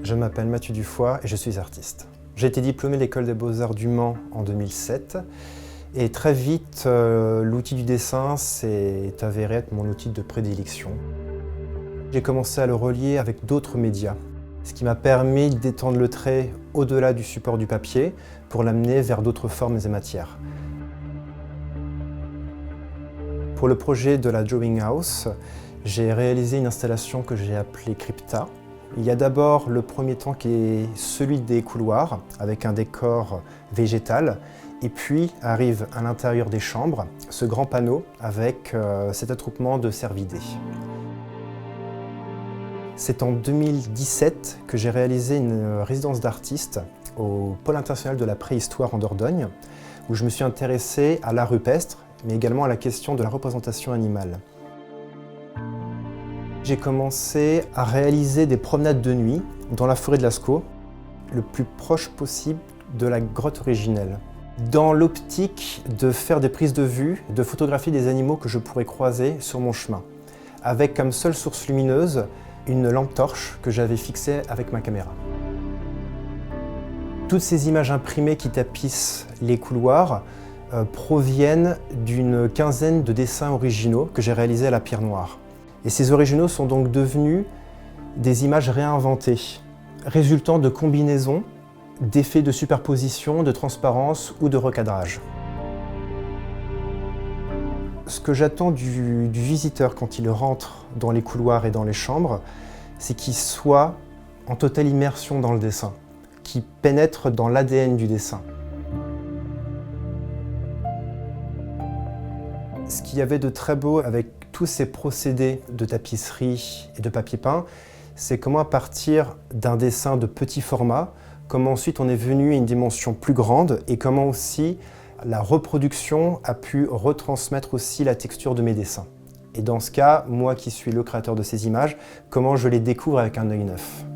Je m'appelle Mathieu Dufoy et je suis artiste. J'ai été diplômé de l'École des Beaux-Arts du Mans en 2007 et très vite, l'outil du dessin s'est avéré être mon outil de prédilection. J'ai commencé à le relier avec d'autres médias, ce qui m'a permis d'étendre le trait au-delà du support du papier pour l'amener vers d'autres formes et matières. Pour le projet de la Drawing House, j'ai réalisé une installation que j'ai appelée Crypta. Il y a d'abord le premier temps qui est celui des couloirs, avec un décor végétal, et puis arrive à l'intérieur des chambres ce grand panneau avec cet attroupement de cervidés. C'est en 2017 que j'ai réalisé une résidence d'artiste au Pôle international de la préhistoire en Dordogne, où je me suis intéressé à l'art rupestre, mais également à la question de la représentation animale. J'ai commencé à réaliser des promenades de nuit dans la forêt de Lascaux, le plus proche possible de la grotte originelle, dans l'optique de faire des prises de vue, de photographier des animaux que je pourrais croiser sur mon chemin, avec comme seule source lumineuse une lampe torche que j'avais fixée avec ma caméra. Toutes ces images imprimées qui tapissent les couloirs proviennent d'une quinzaine de dessins originaux que j'ai réalisés à la pierre noire. Et ces originaux sont donc devenus des images réinventées, résultant de combinaisons, d'effets de superposition, de transparence ou de recadrage. Ce que j'attends du visiteur quand il rentre dans les couloirs et dans les chambres, c'est qu'il soit en totale immersion dans le dessin, qu'il pénètre dans l'ADN du dessin. Ce qu'il y avait de très beau avec tous ces procédés de tapisserie et de papier peint, c'est comment à partir d'un dessin de petit format, comment ensuite on est venu à une dimension plus grande et comment aussi la reproduction a pu retransmettre aussi la texture de mes dessins. Et dans ce cas, moi qui suis le créateur de ces images, comment je les découvre avec un œil neuf.